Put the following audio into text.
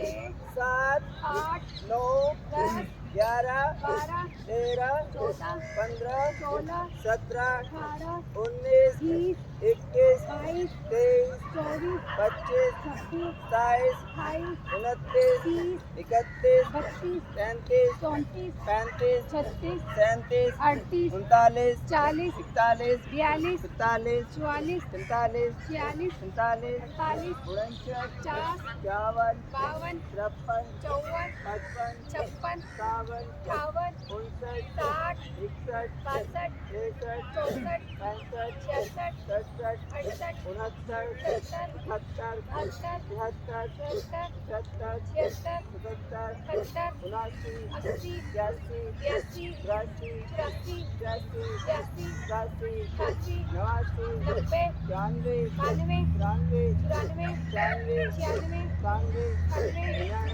6 7 8 9 10 11 12 13 14 15 16 17 18 19 20 21 22 23 24 25 26 27 28 29 30 31 32 33 34 35 36 37 38 39 40 41 42 43 44 45 46 46 48 49 50 51 52 53 54 55 56 57 58 59 60 61 62 63 64 65 66 67 68 69 70 70 72 73 73 74 76 77 77 79 80 80 82 83 84 84 86 86 88 88 90 91 92 93 94 94 96 96 97 97 98 99